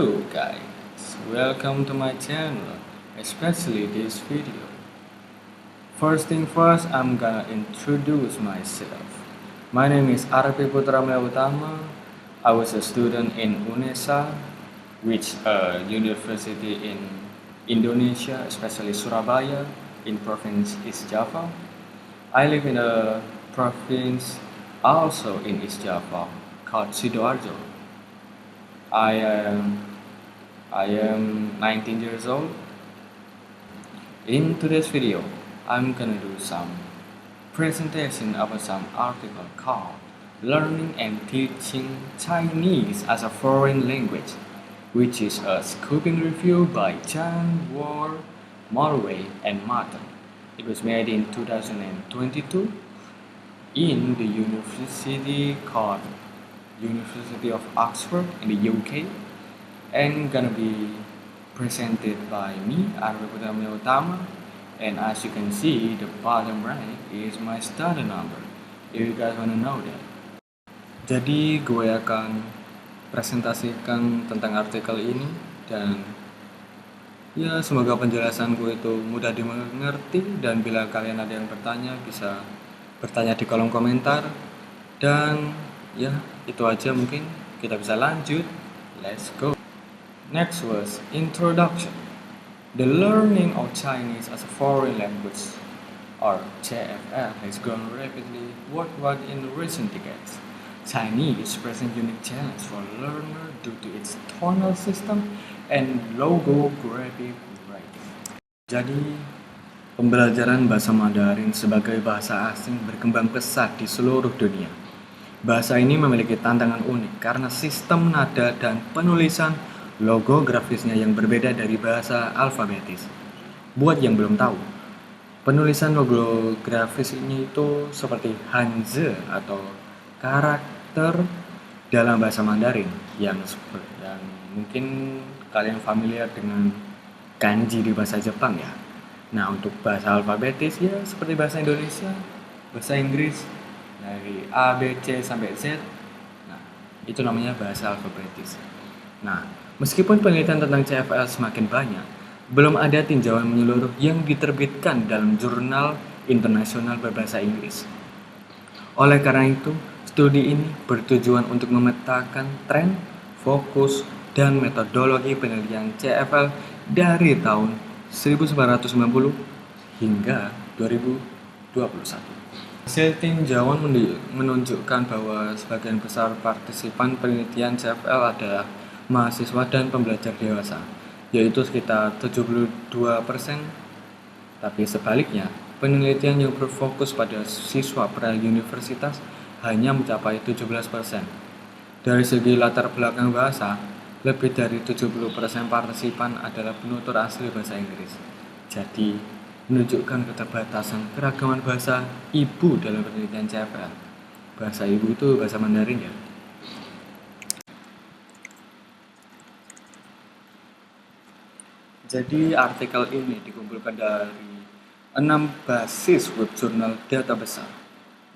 Hello guys, welcome to my channel, especially this video. First thing first, I'm gonna introduce myself. My name is Arpi Putra Utama. I was a student in UNESA, which a university in Indonesia, especially Surabaya, in province East Java. I live in a province also in East Java called Sidoarjo. I am I am 19 years old. In today's video, I'm gonna do some presentation about some article called Learning and Teaching Chinese as a Foreign Language, which is a scoping review by Chan, Ward, Morway, and Martin. It was made in 2022 in the university called University of Oxford in the UK, and gonna be presented by me, Arwi Putama Utama. And as you can see, the bottom right is my study number, if you guys wanna know that. Jadi gue akan presentasikan tentang artikel ini, dan ya semoga penjelasan gue itu mudah dimengerti, dan bila kalian ada yang bertanya bisa bertanya di kolom komentar. Dan ya itu aja, mungkin kita bisa lanjut. Let's go. Next was introduction. The learning of Chinese as a foreign language, or CFL, has grown rapidly worldwide in recent decades. Chinese presents unique challenge for learners due to its tonal system and logographic writing. Jadi, pembelajaran bahasa Mandarin sebagai bahasa asing berkembang pesat di seluruh dunia. Bahasa ini memiliki tantangan unik karena sistem nada dan penulisan logografisnya yang berbeda dari bahasa alfabetis. Buat yang belum tahu, penulisan logografis ini itu seperti Hanzi atau karakter dalam bahasa Mandarin yang mungkin kalian familiar dengan kanji di bahasa Jepang ya. Nah, untuk bahasa alfabetis ya seperti bahasa Indonesia, bahasa Inggris dari A, B, C sampai Z. Nah, itu namanya bahasa alfabetis. Nah, meskipun penelitian tentang CFL semakin banyak, belum ada tinjauan menyeluruh yang diterbitkan dalam jurnal internasional berbahasa Inggris. Oleh karena itu, studi ini bertujuan untuk memetakan tren, fokus, dan metodologi penelitian CFL dari tahun 1990 hingga 2021. Hasil tinjauan menunjukkan bahwa sebagian besar partisipan penelitian CFL adalah mahasiswa dan pembelajar dewasa, yaitu sekitar 72%. Tapi sebaliknya, penelitian yang berfokus pada siswa pra-universitas hanya mencapai 17%. Dari segi latar belakang bahasa, lebih dari 70% partisipan adalah penutur asli bahasa Inggris. Jadi, menunjukkan keterbatasan keragaman bahasa ibu dalam penelitian CFL. Bahasa ibu itu bahasa Mandarin ya. Jadi artikel ini dikumpulkan dari 6 basis web jurnal data besar,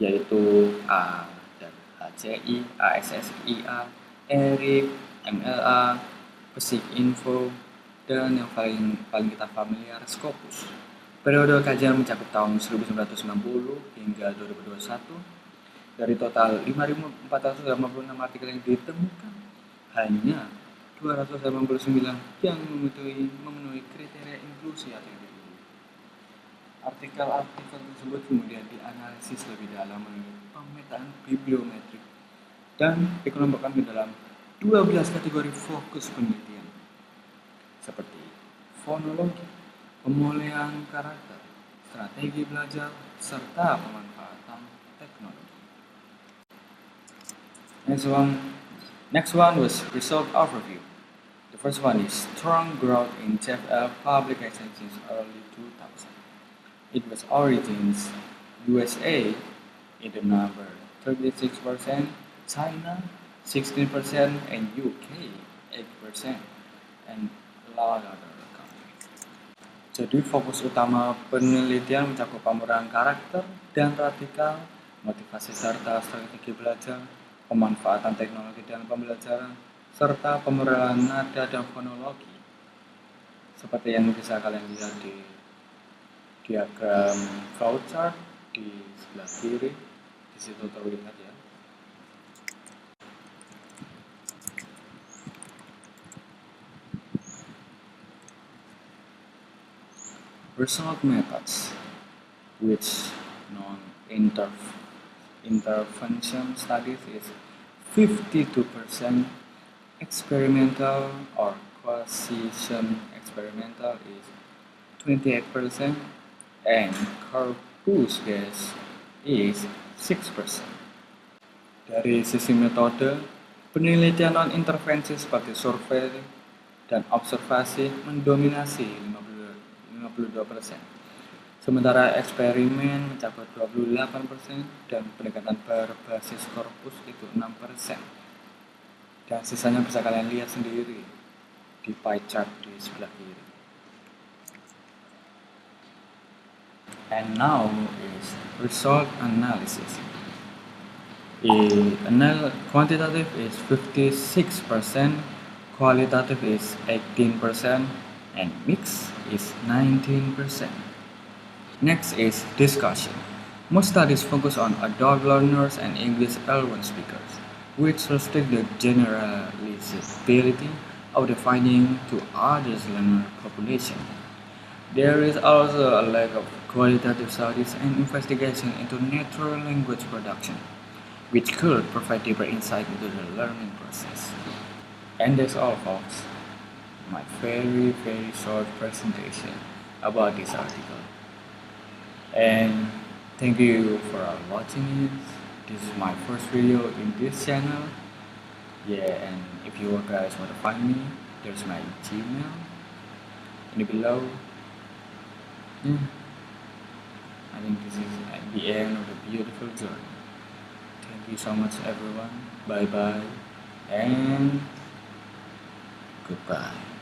yaitu A dan HCI, ASSIA, ERIC, MLA, Psikinfo, dan yang paling kita familiar, Scopus. Periode kajian mencakup tahun 1990 hingga 2021. Dari total 5.486 artikel yang ditemukan, hanya 289 yang memenuhi kriteria inklusi atau yang dipilih. Artikel-artikel tersebut kemudian dianalisis lebih dalam melalui pemetaan bibliometrik dan dikelompokkan ke dalam 12 kategori fokus penelitian, seperti fonologi, pemulihan karakter, strategi belajar, serta pemanfaatan teknologi. Next one was result overview. The first one is strong growth in CFL publications since early 2000. It was origins USA in the number 36%, China 16%, and UK 8%, and a lot of other countries. Jadi fokus utama penelitian mencakup pemurahan karakter dan radikal, motivasi serta strategi belajar, pemanfaatan teknologi dalam pembelajaran, serta pemerolehan nada dan fonologi. Seperti yang bisa kalian lihat di diagram flowchart di sebelah kiri, di situ terlihat ya. Result methods, which non-intervention studies is 52%, experimental or quasi-experimental is 28%, and corpus-based is 6%. Dari sisi metode, penelitian non-intervensi seperti survei dan observasi mendominasi 52%. Sementara eksperimen mencapai 28% dan pendekatan berbasis korpus itu 6%. Dan sisanya bisa kalian lihat sendiri di pie chart di sebelah kiri. And now is result analysis. Quantitative is 56%, qualitative is 18%, and mix is 19%. Next is discussion. Most studies focus on adult learners and English L1 speakers, which restrict the generalizability of the finding to others learner population. There is also a lack of qualitative studies and investigation into natural language production, which could provide deeper insight into the learning process. And that's all, folks. My very short presentation about this article. And thank you for watching it. This is my first video in this channel. Yeah, and if you guys want to find me, there's my Gmail in the below. Yeah, I think this is at the end of the beautiful journey. Thank you so much, everyone. Bye bye and goodbye.